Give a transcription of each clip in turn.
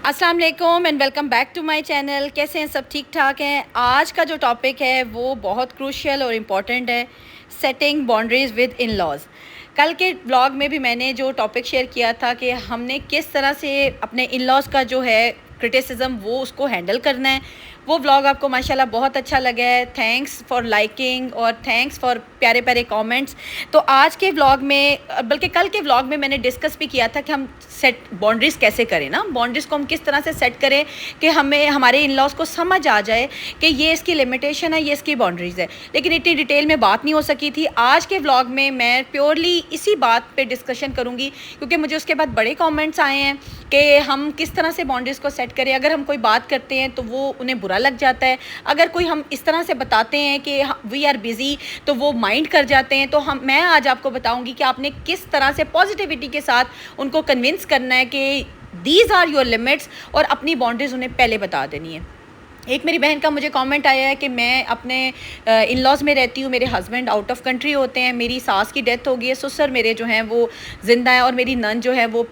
السلام علیکم and welcome back to my channel. کیسے ہیں سب؟ ٹھیک ٹھاک ہیں. آج کا جو ٹاپک ہے وہ بہت کروشیل اور امپورٹنٹ ہے، setting boundaries with in-laws. کل کے بلاگ میں بھی میں نے جو ٹاپک شیئر کیا تھا کہ ہم نے کس طرح سے اپنے ان لاز کا جو ہے کرٹیسزم وہ اس کو ہینڈل کرنا ہے. وہ بلاگ آپ کو ماشاءاللہ بہت اچھا لگا ہے. تھینکس فار لائکنگ اور تھینکس فار پیارے پیارے کامنٹس. تو آج کے بلاگ میں، بلکہ کل کے بلاگ میں نے ڈسکس بھی کیا تھا کہ ہم سیٹ باؤنڈریز کیسے کریں نا، باؤنڈریز کو ہم کس طرح سے سیٹ کریں کہ ہمیں ہمارے ان لاز کو سمجھ آ جائے کہ یہ اس کی لمیٹیشن ہے، یہ اس کی باؤنڈریز ہے. لیکن اتنی ڈیٹیل میں بات نہیں ہو سکی تھی. آج کے بلاگ میں پیورلی اسی بات پہ ڈسکشن کروں گی، کیونکہ مجھے اس کے بعد بڑے کامنٹس آئے ہیں کہ ہم کس طرح سے باؤنڈریز کو سیٹ کریں. اگر ہم کوئی بات کرتے ہیں تو وہ انہیں برا لگ جاتا ہے، اگر کوئی ہم اس طرح سے بتاتے ہیں کہ وی آر بزی تو وہ مائنڈ کر جاتے ہیں. تو میں آج آپ کو بتاؤں گی کہ آپ نے کس طرح سے پازیٹیوٹی کے ساتھ ان کو کنونس کرنا ہے کہ دیز آر یور لمٹس، اور اپنی باؤنڈریز انہیں پہلے بتا دینی ہے. ایک میری بہن کا مجھے کامنٹ آیا ہے کہ میں اپنے ان لاز میں رہتی ہوں، میرے ہسبینڈ آؤٹ آف کنٹری ہوتے ہیں، میری ساس کی ڈیتھ ہو گئی ہے، سسر میرے جو ہیں وہ زندہ ہیں، اور میری نند جو ہے وہ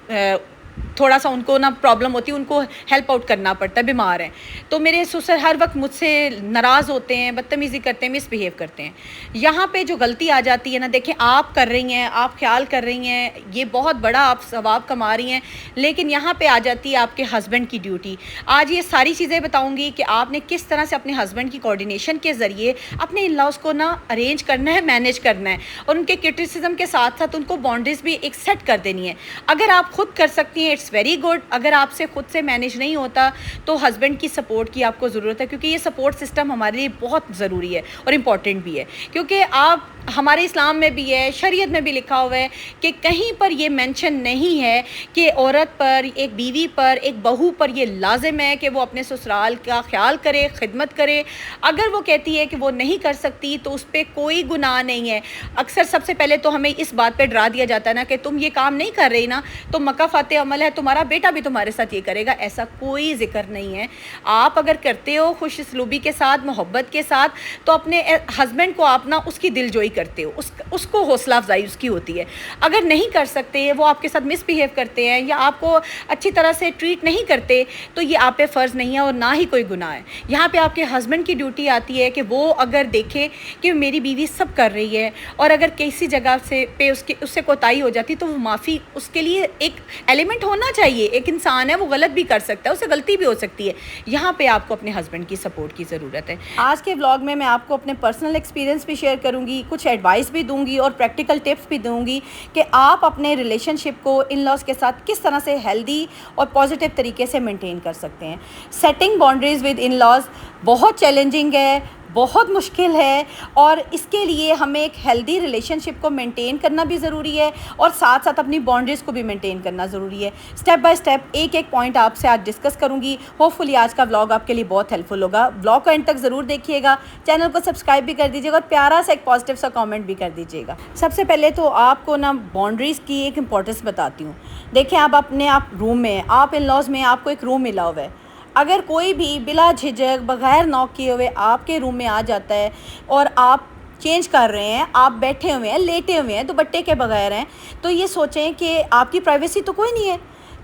تھوڑا سا ان کو نا پرابلم ہوتی ہے، ان کو ہیلپ آؤٹ کرنا پڑتا ہے، بیمار ہیں. تو میرے سسر ہر وقت مجھ سے ناراض ہوتے ہیں، بدتمیزی کرتے ہیں، مس بیہیو کرتے ہیں. یہاں پہ جو غلطی آ جاتی ہے نا، دیکھیں آپ کر رہی ہیں، آپ خیال کر رہی ہیں، یہ بہت بڑا آپ ثواب کما رہی ہیں، لیکن یہاں پہ آ جاتی ہے آپ کے ہسبینڈ کی ڈیوٹی. آج یہ ساری چیزیں بتاؤں گی کہ آپ نے کس طرح سے اپنے ہسبینڈ کی کوآرڈینیشن کے ذریعے اپنے ان لاز کو نا ارینج کرنا ہے، مینیج کرنا ہے، اور ان کے کرٹیسزم کے ساتھ ساتھ ان کو باؤنڈریز بھی ایک سیٹ کر دینی ہے. اگر آپ خود کر سکتی ہیں اٹس ویری گڈ. اگر آپ سے خود سے مینیج نہیں ہوتا تو ہسبینڈ کی سپورٹ کی آپ کو ضرورت ہے، کیونکہ یہ سپورٹ سسٹم ہمارے لیے بہت ضروری ہے اور امپورٹنٹ بھی ہے. کیونکہ آپ ہمارے اسلام میں بھی ہے، شریعت میں بھی لکھا ہوا ہے کہ کہیں پر یہ مینشن نہیں ہے کہ عورت پر، ایک بیوی پر، ایک بہو پر یہ لازم ہے کہ وہ اپنے سسرال کا خیال کرے، خدمت کرے. اگر وہ کہتی ہے کہ وہ نہیں کر سکتی تو اس پہ کوئی گناہ نہیں ہے. اکثر سب سے پہلے تو ہمیں اس بات پہ ڈرا دیا جاتا ہے نا کہ تم یہ کام نہیں کر رہی نا تو مکہ فاتح عمل ہے، تمہارا بیٹا بھی تمہارے ساتھ یہ کرے گا. ایسا کوئی ذکر نہیں ہے. آپ اگر کرتے ہو خوش اسلوبی کے ساتھ، محبت کے ساتھ، تو اپنے ہسبینڈ کو آپ نا اس کی دل جوئی کرتے ہو، اس کو حوصلہ افزائی اس کی ہوتی ہے. اگر نہیں کر سکتے، وہ آپ کے ساتھ مس بیہیو کرتے ہیں یا آپ کو اچھی طرح سے ٹریٹ نہیں کرتے، تو یہ آپ پہ فرض نہیں ہے اور نہ ہی کوئی گناہ ہے. یہاں پہ آپ کے ہسبینڈ کی ڈیوٹی آتی ہے کہ وہ اگر دیکھے کہ میری بیوی سب کر رہی ہے، اور اگر کسی جگہ سے پہ اس سے کوتاہی ہو جاتی تو وہ معافی، اس کے لیے ایک ایلیمنٹ ہونا چاہیے. ایک انسان ہے، وہ غلط بھی کر سکتا ہے، اسے غلطی بھی ہو سکتی ہے. یہاں پہ آپ کو اپنے ہسبینڈ کی سپورٹ کی ضرورت ہے. آج کے ولاگ میں آپ کو اپنے پرسنل ایکسپیرینس بھی شیئر کروں گی، کچھ ایڈوائس بھی دوں گی اور پریکٹیکل ٹپس بھی دوں گی کہ آپ اپنے ریلیشن شپ کو ان لاز کے ساتھ کس طرح سے ہیلدی اور پازیٹیو طریقے سے مینٹین کر سکتے ہیں. Setting boundaries with in-laws بہت چیلنجنگ ہے، بہت مشکل ہے، اور اس کے لیے ہمیں ایک ہیلدی ریلیشن شپ کو مینٹین کرنا بھی ضروری ہے اور ساتھ ساتھ اپنی باؤنڈریز کو بھی مینٹین کرنا ضروری ہے. اسٹیپ بائی اسٹیپ ایک ایک پوائنٹ آپ سے آج ڈسکس کروں گی. ہوپ فلی آج کا ولاگ آپ کے لیے بہت ہیلپ فل ہوگا. ولاگ کو اینڈ تک ضرور دیکھیے گا، چینل کو سبسکرائب بھی کر دیجیے گا اور پیارا سا ایک پازیٹیو سا کامنٹ بھی کر دیجیے گا. سب سے پہلے تو آپ کو نا باؤنڈریز کی ایک امپورٹنس بتاتی ہوں. دیکھیں آپ روم میں، آپ ان لاز میں آپ کو ایک روم ملا ہوا ہے. اگر کوئی بھی بلا جھجک بغیر نوک کیے ہوئے آپ کے روم میں آ جاتا ہے اور آپ چینج کر رہے ہیں، آپ بیٹھے ہوئے ہیں، لیٹے ہوئے ہیں، دوپٹے کے بغیر ہیں، تو یہ سوچیں کہ آپ کی پرائیویسی تو کوئی نہیں ہے.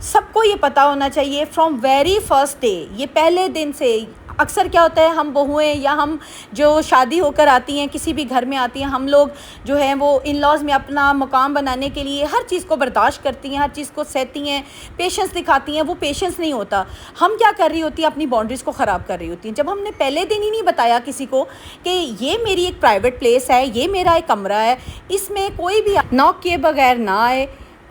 سب کو یہ پتہ ہونا چاہیے فرام ویری فرسٹ ڈے، یہ پہلے دن سے. اکثر کیا ہوتا ہے، ہم بہویں یا ہم جو شادی ہو کر آتی ہیں، کسی بھی گھر میں آتی ہیں، ہم لوگ جو ہیں وہ ان لاز میں اپنا مقام بنانے کے لیے ہر چیز کو برداشت کرتی ہیں، ہر چیز کو سہتی ہیں، پیشنس دکھاتی ہیں. وہ پیشنس نہیں ہوتا. ہم کیا کر رہی ہوتی ہیں، اپنی باؤنڈریز کو خراب کر رہی ہوتی ہیں. جب ہم نے پہلے دن ہی نہیں بتایا کسی کو کہ یہ میری ایک پرائیویٹ پلیس ہے، یہ میرا ایک کمرہ ہے، اس میں کوئی بھی نوک کیے بغیر نہ آئے،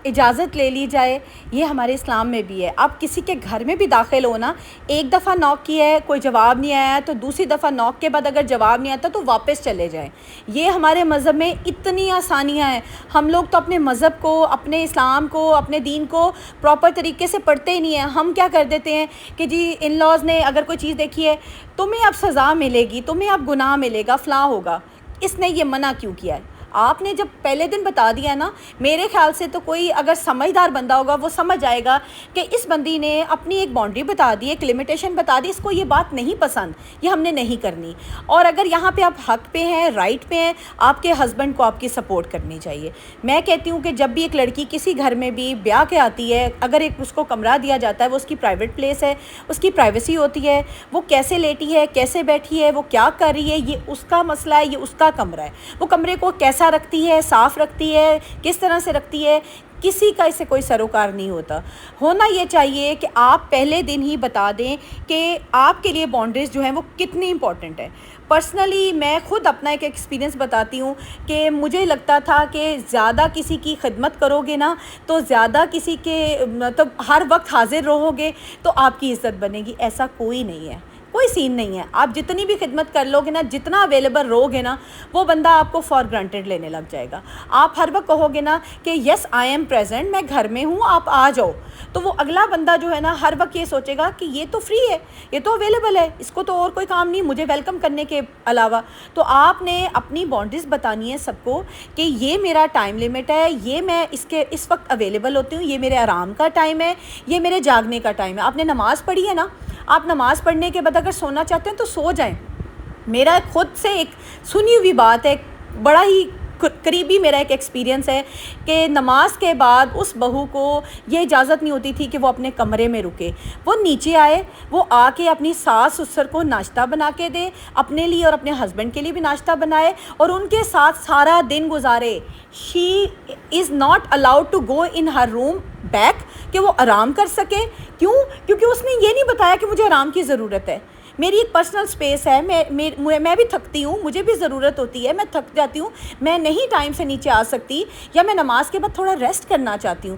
اجازت لے لی جائے. یہ ہمارے اسلام میں بھی ہے. آپ کسی کے گھر میں بھی داخل ہو نا، ایک دفعہ نوک کیا ہے، کوئی جواب نہیں آیا تو دوسری دفعہ نوک کے بعد اگر جواب نہیں آتا تو واپس چلے جائیں. یہ ہمارے مذہب میں اتنی آسانیاں ہیں. ہم لوگ تو اپنے مذہب کو، اپنے اسلام کو، اپنے دین کو پراپر طریقے سے پڑھتے ہی نہیں ہیں. ہم کیا کر دیتے ہیں کہ جی ان لاز نے اگر کوئی چیز دیکھی ہے، تمہیں اب سزا ملے گی، تمہیں اب گناہ ملے گا، فلاں ہوگا، اس نے یہ منع کیوں کیا ہے. آپ نے جب پہلے دن بتا دیا نا، میرے خیال سے تو کوئی اگر سمجھدار بندہ ہوگا وہ سمجھ جائے گا کہ اس بندی نے اپنی ایک باؤنڈری بتا دی، ایک لمیٹیشن بتا دی، اس کو یہ بات نہیں پسند، یہ ہم نے نہیں کرنی۔ اور اگر یہاں پہ آپ حق پہ ہیں، رائٹ پہ ہیں، آپ کے ہسبینڈ کو آپ کی سپورٹ کرنی چاہیے۔ میں کہتی ہوں کہ جب بھی ایک لڑکی کسی گھر میں بھی بیاہ کے آتی ہے، اگر ایک اس کو کمرہ دیا جاتا ہے، وہ اس کی پرائیویٹ پلیس ہے، اس کی پرائیویسی ہوتی ہے، وہ کیسے لیٹی ہے، کیسے بیٹھی ہے، وہ کیا کر رہی ہے، یہ اس کا مسئلہ ہے، یہ اس کا کمرہ ہے۔ وہ کمرے کو کیسا رکھتی ہے، صاف رکھتی ہے، کس طرح سے رکھتی ہے، کسی کا اس سے کوئی سروکار نہیں ہوتا۔ ہونا یہ چاہیے کہ آپ پہلے دن ہی بتا دیں کہ آپ کے لیے باؤنڈریز جو ہیں وہ کتنی امپورٹنٹ ہے۔ پرسنلی میں خود اپنا ایک ایکسپیرینس بتاتی ہوں کہ مجھے لگتا تھا کہ زیادہ کسی کی خدمت کرو گے نا، تو زیادہ کسی کے مطلب ہر وقت حاضر رہو گے تو آپ کی عزت بنے گی۔ ایسا کوئی نہیں ہے، کوئی سین نہیں ہے۔ آپ جتنی بھی خدمت کر لو گے نا، جتنا اویلیبل رہو گے نا، وہ بندہ آپ کو فار گرانٹیڈ لینے لگ جائے گا۔ آپ ہر وقت کہو گے نا کہ یس آئی ایم پریزنٹ، میں گھر میں ہوں، آپ آ جاؤ، تو وہ اگلا بندہ جو ہے نا ہر وقت یہ سوچے گا کہ یہ تو فری ہے، یہ تو اویلیبل ہے، اس کو تو اور کوئی کام نہیں مجھے ویلکم کرنے کے علاوہ۔ تو آپ نے اپنی باؤنڈریز بتانی ہے سب کو کہ یہ میرا ٹائم لیمٹ ہے، یہ میں اس وقت اویلیبل ہوتی ہوں، یہ میرے آرام کا ٹائم ہے، یہ میرے جاگنے کا ٹائم ہے۔ آپ نے نماز پڑھی ہے نا، آپ نماز پڑھنے کے بعد اگر سونا چاہتے ہیں تو سو جائیں۔ میرا خود سے ایک سنی ہوئی بات ہے، بڑا ہی قریبی میرا ایک ایکسپیرینس ہے کہ نماز کے بعد اس بہو کو یہ اجازت نہیں ہوتی تھی کہ وہ اپنے کمرے میں رکے۔ وہ نیچے آئے، وہ آ کے اپنی ساس سسر کو ناشتہ بنا کے دے، اپنے لیے اور اپنے ہسبینڈ کے لیے بھی ناشتہ بنائے اور ان کے ساتھ سارا دن گزارے۔ She is not allowed to go in her room back کہ وہ آرام کر سکے۔ کیوں؟ کیونکہ اس نے یہ نہیں بتایا کہ مجھے آرام کی ضرورت ہے۔ میری ایک پرسنل سپیس ہے، میں بھی تھکتی ہوں، مجھے بھی ضرورت ہوتی ہے، میں تھک جاتی ہوں، میں نہیں ٹائم سے نیچے آ سکتی، یا میں نماز کے بعد تھوڑا ریسٹ کرنا چاہتی ہوں۔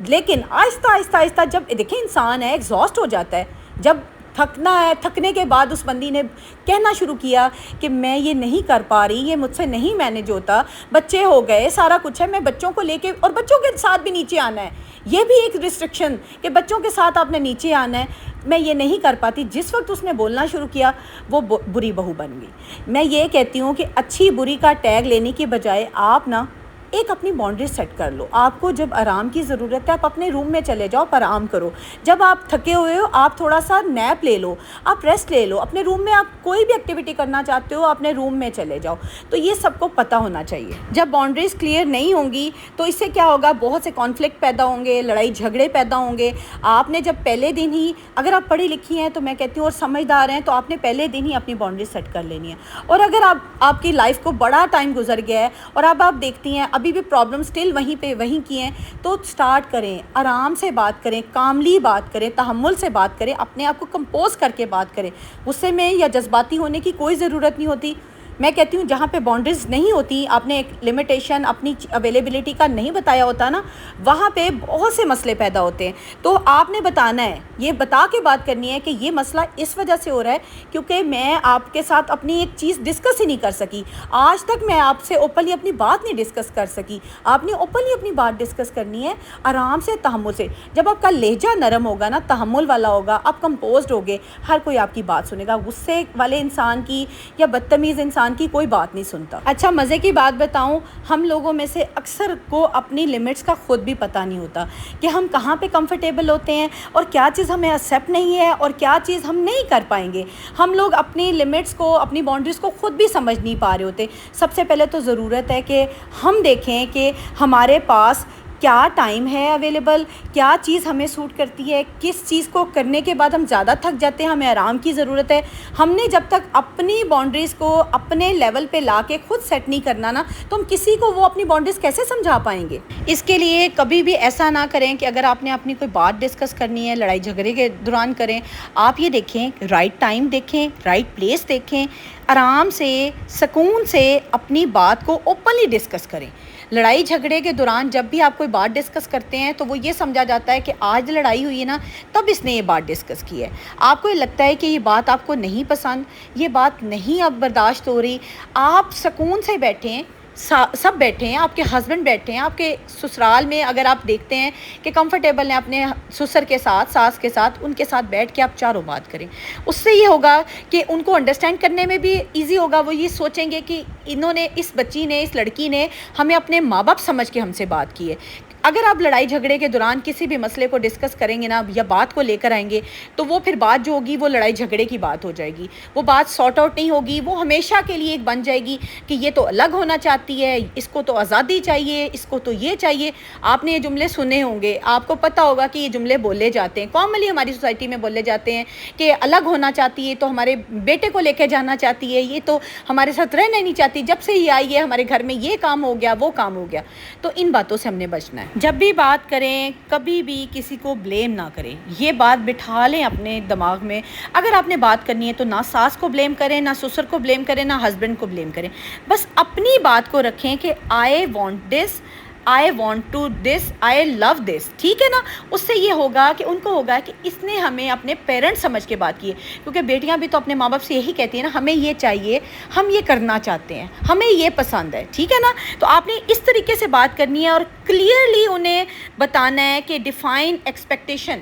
لیکن آہستہ آہستہ آہستہ جب دیکھیں انسان ہے ایگزاسٹ ہو جاتا ہے، جب تھکنا ہے، تھکنے کے بعد اس بندی نے کہنا شروع کیا کہ میں یہ نہیں کر پا رہی، یہ مجھ سے نہیں مینیج ہوتا، بچے ہو گئے، سارا کچھ ہے، میں بچوں کو لے کے اور بچوں کے ساتھ بھی نیچے آنا ہے، یہ بھی ایک ریسٹرکشن کہ بچوں کے ساتھ آپ نے نیچے آنا ہے، میں یہ نہیں کر پاتی۔ جس وقت اس نے بولنا شروع کیا وہ بری بہو بن گئی۔ میں یہ کہتی ہوں کہ اچھی بری کا ٹیگ لینے کی بجائے آپ نا ایک اپنی باؤنڈری سیٹ کر لو۔ آپ کو جب آرام کی ضرورت ہے آپ اپنے روم میں چلے جاؤ، آپ آرام کرو۔ جب آپ تھکے ہوئے ہو آپ تھوڑا سا نیپ لے لو، آپ ریسٹ لے لو، اپنے روم میں آپ کوئی بھی ایکٹیویٹی کرنا چاہتے ہو اپنے روم میں چلے جاؤ۔ تو یہ سب کو پتہ ہونا چاہیے۔ جب باؤنڈریز کلیئر نہیں ہوں گی تو اس سے کیا ہوگا، بہت سے کانفلکٹ پیدا ہوں گے، لڑائی جھگڑے پیدا ہوں گے۔ آپ نے جب پہلے دن ہی، اگر آپ پڑھی لکھی ہیں تو میں کہتی ہوں اور سمجھدار ہیں، تو آپ نے پہلے دن ہی اپنی باؤنڈری سیٹ کر لینی ہے۔ اور اگر آپ کی لائف کو بڑا ٹائم گزر گیا ہے اور اب آپ دیکھتی ہیں ابھی بھی پرابلم اسٹل وہیں پہ وہیں کی ہیں، تو سٹارٹ کریں، آرام سے بات کریں، کاملی بات کریں، تحمل سے بات کریں، اپنے آپ کو کمپوز کر کے بات کریں۔ غصے میں یا جذباتی ہونے کی کوئی ضرورت نہیں ہوتی۔ میں کہتی ہوں جہاں پہ باؤنڈریز نہیں ہوتی، آپ نے ایک لمیٹیشن اپنی اویلیبلٹی کا نہیں بتایا ہوتا نا، وہاں پہ بہت سے مسئلے پیدا ہوتے ہیں۔ تو آپ نے بتانا ہے، یہ بتا کے بات کرنی ہے کہ یہ مسئلہ اس وجہ سے ہو رہا ہے کیونکہ میں آپ کے ساتھ اپنی ایک چیز ڈسکس ہی نہیں کر سکی، آج تک میں آپ سے اوپنلی اپنی بات نہیں ڈسکس کر سکی۔ آپ نے اوپنلی اپنی بات ڈسکس کرنی ہے، آرام سے، تحمل سے۔ جب آپ کا لہجہ نرم ہوگا نا، تحمل والا ہوگا، آپ کمپوزڈ ہوگے، ہر کوئی آپ کی بات سنے گا۔ غصے والے انسان کی یا بدتمیز انسان کی کوئی بات نہیں سنتا۔ اچھا مزے کی بات بتاؤں، ہم لوگوں میں سے اکثر کو اپنی لمٹس کا خود بھی پتہ نہیں ہوتا کہ ہم کہاں پہ کمفرٹیبل ہوتے ہیں اور کیا چیز ہمیں ایکسیپٹ نہیں ہے اور کیا چیز ہم نہیں کر پائیں گے۔ ہم لوگ اپنی لمٹس کو، اپنی باؤنڈریز کو خود بھی سمجھ نہیں پا رہے ہوتے۔ سب سے پہلے تو ضرورت ہے کہ ہم دیکھیں کہ ہمارے پاس کیا ٹائم ہے اویلیبل، کیا چیز ہمیں سوٹ کرتی ہے، کس چیز کو کرنے کے بعد ہم زیادہ تھک جاتے ہیں، ہمیں آرام کی ضرورت ہے۔ ہم نے جب تک اپنی باؤنڈریز کو اپنے لیول پہ لا کے خود سیٹ نہیں کرنا نا، تو ہم کسی کو وہ اپنی باؤنڈریز کیسے سمجھا پائیں گے۔ اس کے لیے کبھی بھی ایسا نہ کریں کہ اگر آپ نے اپنی کوئی بات ڈسکس کرنی ہے لڑائی جھگڑے کے دوران کریں، آپ یہ دیکھیں رائٹ ٹائم دیکھیں، رائٹ پلیس دیکھیں، آرام سے سکون سے اپنی بات کو اوپنلی ڈسکس کریں۔ لڑائی جھگڑے کے دوران جب بھی آپ کوئی بات ڈسکس کرتے ہیں تو وہ یہ سمجھا جاتا ہے کہ آج لڑائی ہوئی ہے نا، تب اس نے یہ بات ڈسکس کی ہے۔ آپ کو یہ لگتا ہے کہ یہ بات آپ کو نہیں پسند، یہ بات نہیں اب برداشت ہو رہی، آپ سکون سے بیٹھیں، سب بیٹھے ہیں، آپ کے ہسبینڈ بیٹھے ہیں، آپ کے سسرال میں اگر آپ دیکھتے ہیں کہ کمفرٹیبل ہیں اپنے سسر کے ساتھ، ساس کے ساتھ، ان کے ساتھ بیٹھ کے آپ چاروں بات کریں. اس سے یہ ہوگا کہ ان کو انڈرسٹینڈ کرنے میں بھی ایزی ہوگا. وہ یہ سوچیں گے کہ انہوں نے، اس بچی نے، اس لڑکی نے ہمیں اپنے ماں باپ سمجھ کے ہم سے بات کی ہے. اگر آپ لڑائی جھگڑے کے دوران کسی بھی مسئلے کو ڈسکس کریں گے نا، یا بات کو لے کر آئیں گے، تو وہ پھر بات جو ہوگی وہ لڑائی جھگڑے کی بات ہو جائے گی. وہ بات سارٹ آؤٹ نہیں ہوگی، وہ ہمیشہ کے لیے ایک بن جائے گی کہ یہ تو الگ ہونا چاہتی ہے، اس کو تو آزادی چاہیے، اس کو تو یہ چاہیے. آپ نے یہ جملے سنے ہوں گے، آپ کو پتہ ہوگا کہ یہ جملے بولے جاتے ہیں، کامنلی ہماری سوسائٹی میں بولے جاتے ہیں کہ الگ ہونا چاہتی ہے تو ہمارے بیٹے کو لے کے جانا چاہتی ہے، یہ تو ہمارے ساتھ رہنا نہیں چاہتی، جب سے یہ آئی ہے ہمارے گھر میں یہ کام ہو گیا، وہ کام ہو گیا. تو ان باتوں سے ہم نے بچنا ہے. جب بھی بات کریں کبھی بھی کسی کو بلیم نہ کریں. یہ بات بٹھا لیں اپنے دماغ میں. اگر آپ نے بات کرنی ہے تو نہ ساس کو بلیم کریں، نہ سسر کو بلیم کریں، نہ ہسبینڈ کو بلیم کریں. بس اپنی بات کو رکھیں کہ I want this, I want to this, I love this. ٹھیک ہے نا. اس سے یہ ہوگا کہ ان کو ہوگا کہ اس نے ہمیں اپنے پیرنٹ سمجھ کے بات کی ہے. کیونکہ بیٹیاں بھی تو اپنے ماں باپ سے یہی کہتی ہیں نا، ہمیں یہ چاہیے، ہم یہ کرنا چاہتے ہیں، ہمیں یہ پسند ہے. ٹھیک ہے نا. تو آپ نے اس طریقے سے بات کرنی ہے اور کلیئرلی انہیں بتانا ہے کہ ڈیفائن ایکسپیکٹیشن،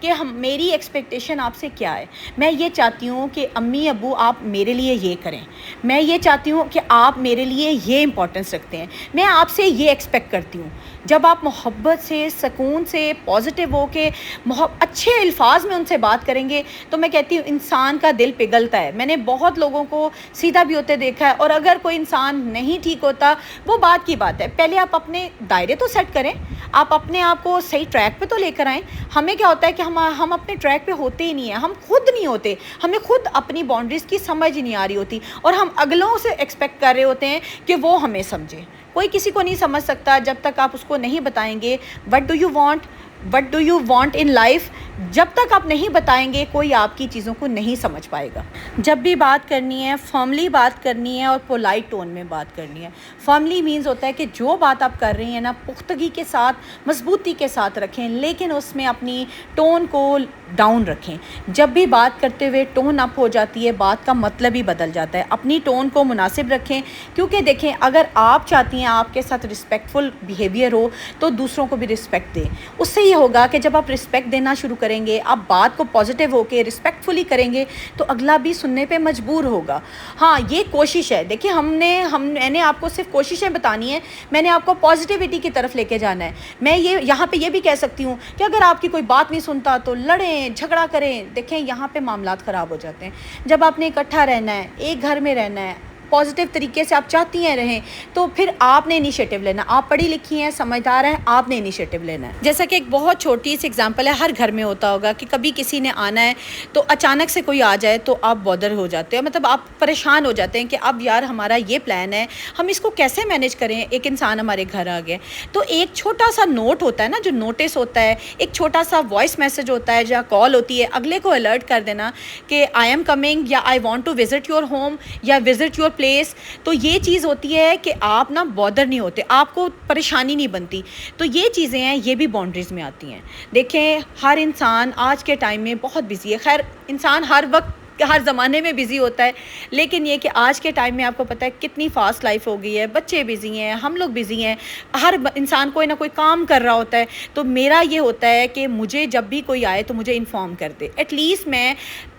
کہ میری ایکسپیکٹیشن آپ سے کیا ہے. میں یہ چاہتی ہوں کہ امی ابو آپ میرے لیے یہ کریں، میں یہ چاہتی ہوں کہ آپ میرے لیے یہ امپورٹنس رکھتے ہیں، میں آپ سے یہ ایکسپیکٹ کرتی ہوں. جب آپ محبت سے، سکون سے، پازیٹیو ہو کے، اچھے الفاظ میں ان سے بات کریں گے تو میں کہتی ہوں انسان کا دل پگھلتا ہے. میں نے بہت لوگوں کو سیدھا بھی ہوتے دیکھا ہے، اور اگر کوئی انسان نہیں ٹھیک ہوتا، وہ بات کی بات ہے. پہلے آپ اپنے دائرے تو سیٹ کریں، آپ اپنے آپ کو صحیح ٹریک پہ تو لے کر آئیں. ہمیں کیا ہوتا ہے کہ ہم اپنے ٹریک پہ ہوتے ہی نہیں ہیں، ہم خود نہیں ہوتے، ہمیں خود اپنی باؤنڈریز کی سمجھ نہیں آ رہی ہوتی، اور ہم اگلوں سے ایکسپیکٹ کر رہے ہوتے ہیں کہ وہ ہمیں سمجھیں. کوئی کسی کو نہیں سمجھ سکتا جب تک آپ اس کو نہیں بتائیں گے what do you want in life. جب تک آپ نہیں بتائیں گے کوئی آپ کی چیزوں کو نہیں سمجھ پائے گا. جب بھی بات کرنی ہے فارملی بات کرنی ہے اور پولائٹ ٹون میں بات کرنی ہے. فارملی مینز ہوتا ہے کہ جو بات آپ کر رہی ہیں نا، پختگی کے ساتھ، مضبوطی کے ساتھ رکھیں، لیکن اس میں اپنی ٹون کو ڈاؤن رکھیں. جب بھی بات کرتے ہوئے ٹون اپ ہو جاتی ہے، بات کا مطلب ہی بدل جاتا ہے. اپنی ٹون کو مناسب رکھیں، کیونکہ دیکھیں اگر آپ چاہتی ہیں آپ کے ساتھ رسپیکٹفل بیہیویئر ہو تو دوسروں کو بھی رسپیکٹ دیں. اس سے یہ ہوگا کہ جب آپ رسپیکٹ دینا شروع کریں گے، آپ بات کو پازیٹیو ہو کے رسپیکٹفلی کریں گے تو اگلا بھی سننے پہ مجبور ہوگا. ہاں یہ کوشش ہے. دیکھیں میں نے آپ کو صرف کوششیں بتانی ہیں، میں نے آپ کو پازیٹیوٹی کی طرف لے کے جانا ہے. میں یہاں پہ یہ بھی کہہ سکتی ہوں کہ اگر آپ کی کوئی بات نہیں سنتا تو لڑیں، جھگڑا کریں. دیکھیں یہاں پہ معاملات خراب ہو جاتے ہیں. جب آپ نے اکٹھا رہنا ہے، ایک گھر میں رہنا ہے، پازیٹیو طریقے سے آپ چاہتی ہیں رہیں، تو پھر آپ نے انیشیٹو لینا. آپ پڑھی لکھی ہیں، سمجھدار ہیں، آپ نے انیشیٹو لینا ہے. جیسا کہ ایک بہت چھوٹی سی ایگزامپل ہے، ہر گھر میں ہوتا ہوگا کہ کبھی کسی نے آنا ہے تو اچانک سے کوئی آ جائے تو آپ بودر ہو جاتے ہیں، مطلب آپ پریشان ہو جاتے ہیں کہ اب یار ہمارا یہ پلان ہے، ہم اس کو کیسے مینیج کریں. ایک انسان ہمارے گھر آ گیا تو ایک چھوٹا سا نوٹ ہوتا ہے نا، جو نوٹس ہوتا ہے، ایک چھوٹا سا وائس میسج ہوتا ہے، یا کال ہوتی ہے، اگلے کو الرٹ کر دینا کہ آئی ایم کمنگ، یا I want to visit your home, یا وزٹ یور پلیس. تو یہ چیز ہوتی ہے کہ آپ نا بودر نہیں ہوتے، آپ کو پریشانی نہیں بنتی. تو یہ چیزیں ہیں، یہ بھی باؤنڈریز میں آتی ہیں. دیکھیں ہر انسان آج کے ٹائم میں بہت بزی ہے. خیر انسان ہر وقت ہر زمانے میں بزی ہوتا ہے، لیکن یہ کہ آج کے ٹائم میں آپ کو پتہ ہے کتنی فاسٹ لائف ہو گئی ہے. بچے بزی ہیں، ہم لوگ بزی ہیں، ہر انسان کوئی نہ کوئی کام کر رہا ہوتا ہے. تو میرا یہ ہوتا ہے کہ مجھے جب بھی کوئی آئے تو مجھے انفارم کر دے. ایٹ لیسٹ میں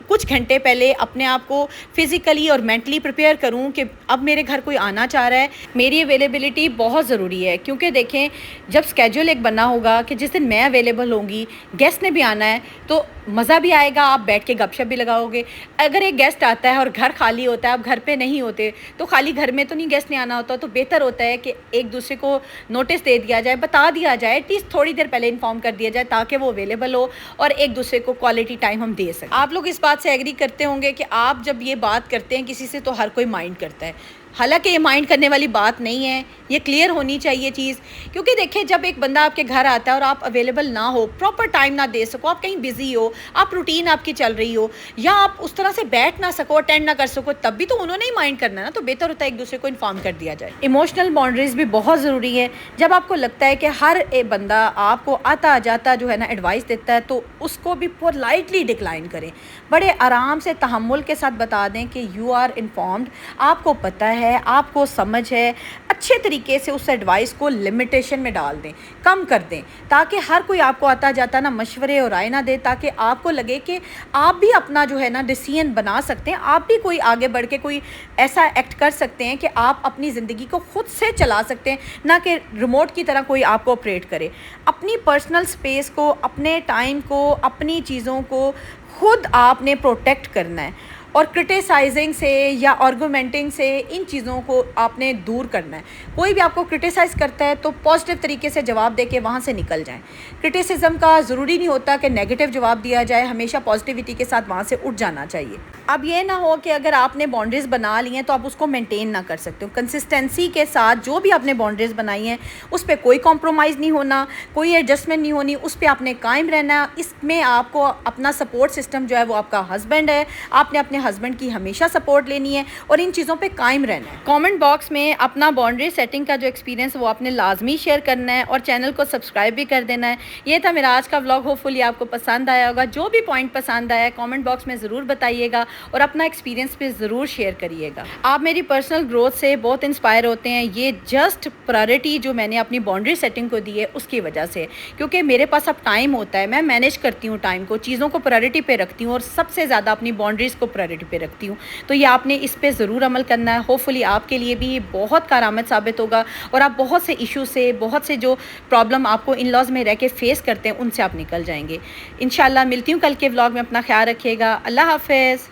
کچھ گھنٹے پہلے اپنے آپ کو فزیکلی اور مینٹلی پریپیئر کروں کہ اب میرے گھر کوئی آنا چاہ رہا ہے. میری اویلیبلٹی بہت ضروری ہے، کیونکہ دیکھیں جب اسکیجول ایک بنا ہوگا کہ جس دن میں اویلیبل ہوں گی، گیسٹ نے بھی آنا ہے تو مزہ بھی آئے گا، آپ بیٹھ کے گپ شپ بھی لگاؤ گے. اگر ایک گیسٹ آتا ہے اور گھر خالی ہوتا ہے، آپ گھر پہ نہیں ہوتے، تو خالی گھر میں تو نہیں گیسٹ نے آنا ہوتا. تو بہتر ہوتا ہے کہ ایک دوسرے کو نوٹس دے دیا جائے، بتا دیا جائے، ایٹ لیسٹ تھوڑی دیر پہلے انفارم کر دیا جائے تاکہ وہ اویلیبل ہو اور ایک دوسرے کو کوالٹی ٹائم ہم دے سکیں. آپ لوگ اس بات سے ایگری کرتے ہوں گے کہ آپ جب یہ بات کرتے ہیں کسی سے تو ہر کوئی مائنڈ کرتا ہے. حالانکہ یہ مائنڈ کرنے والی بات نہیں ہے، یہ کلیئر ہونی چاہیے چیز. کیونکہ دیکھیں جب ایک بندہ آپ کے گھر آتا ہے اور آپ اویلیبل نہ ہو، پراپر ٹائم نہ دے سکو، آپ کہیں بزی ہو، آپ روٹین آپ کی چل رہی ہو، یا آپ اس طرح سے بیٹھ نہ سکو، اٹینڈ نہ کر سکو، تب بھی تو انہوں نے ہی مائنڈ کرنا ہے نا. تو بہتر ہوتا ہے ایک دوسرے کو انفارم کر دیا جائے. ایموشنل باؤنڈریز بھی بہت ضروری ہے. جب آپ کو لگتا ہے کہ ہر ایک بندہ آپ کو آتا جاتا جو ہے نا ایڈوائس دیتا ہے، تو اس کو بھی پولائٹلی ڈکلائن کریں. بڑے آرام سے تحمل کے ساتھ بتا دیں کہ یو آر انفارمڈ، آپ کو پتہ ہے, آپ کو سمجھ ہے, اچھے طریقے سے اس ایڈوائس کو لمیٹیشن میں ڈال دیں, کم کر دیں, تاکہ ہر کوئی آپ کو آتا جاتا نا مشورے اور رائے نہ دے, تاکہ آپ کو لگے کہ آپ بھی اپنا جو ہے نا ڈیسیژن بنا سکتے ہیں, آپ بھی کوئی آگے بڑھ کے کوئی ایسا ایکٹ کر سکتے ہیں کہ آپ اپنی زندگی کو خود سے چلا سکتے ہیں, نہ کہ ریموٹ کی طرح کوئی آپ کو آپریٹ کرے. اپنی پرسنل سپیس کو, اپنے ٹائم کو, اپنی چیزوں کو خود آپ نے پروٹیکٹ کرنا ہے, اور کرٹیسائزنگ سے یا آرگومنٹنگ سے ان چیزوں کو آپ نے دور کرنا ہے. کوئی بھی آپ کو کرٹیسائز کرتا ہے تو پازیٹیو طریقے سے جواب دے کے وہاں سے نکل جائیں. کرٹیسزم کا ضروری نہیں ہوتا کہ نیگیٹو جواب دیا جائے, ہمیشہ پازیٹیوٹی کے ساتھ وہاں سے اٹھ جانا چاہیے. اب یہ نہ ہو کہ اگر آپ نے باؤنڈریز بنا لی ہیں تو آپ اس کو مینٹین نہ کر سکتے ہو. کنسسٹنسی کے ساتھ جو بھی آپ نے باؤنڈریز بنائی ہیں اس پہ کوئی کمپرومائز نہیں ہونا, کوئی ایڈجسٹمنٹ نہیں ہونی, اس پہ آپ نے قائم رہنا. اس میں آپ کو اپنا سپورٹ سسٹم جو ہے وہ آپ کا ہسبینڈ ہے, آپ نے اپنے ہسبینڈ کی ہمیشہ سپورٹ لینی ہے اور ان چیزوں پہ قائم رہنا ہے. کامنٹ باکس میں اپنا باؤنڈری سیٹنگ کا جو ایکسپیرینس وہ آپ نے لازمی شیئر کرنا ہے, اور چینل کو سبسکرائب بھی کر دینا ہے. یہ تھا میرا آج کا ولاگ, ہوپ فلی آپ کو پسند آیا ہوگا. جو بھی پوائنٹ پسند آیا ہے کامنٹ باکس میں ضرور بتائیے گا, اور اپنا ایکسپیرینس بھی ضرور شیئر کریے گا. آپ میری پرسنل گروتھ سے بہت انسپائر ہوتے ہیں. یہ جسٹ پرائرٹی جو میں نے اپنی باؤنڈری سیٹنگ کو دی ہے اس کی وجہ سے, کیونکہ میرے پاس اب ٹائم ہوتا ہے, میں مینیج کرتی ہوں ٹائم کو, چیزوں کو پرائرٹی پہ رکھتی ہوں, اور سب سے زیادہ اپنی باؤنڈریز کو پرائرٹی پہ رکھتی ہوں. تو یہ آپ نے اس پہ ضرور عمل کرنا ہے. ہوپ فلی آپ کے لیے بھی بہت کارآمد ثابت ہوگا, اور آپ بہت سے ایشو سے, بہت سے جو پرابلم آپ کو ان لاز میں رہ کے فیس کرتے ہیں ان سے آپ نکل جائیں گے. انشاءاللہ ملتی ہوں کل کے ولاگ میں. اپنا خیال رکھیے گا. اللہ حافظ.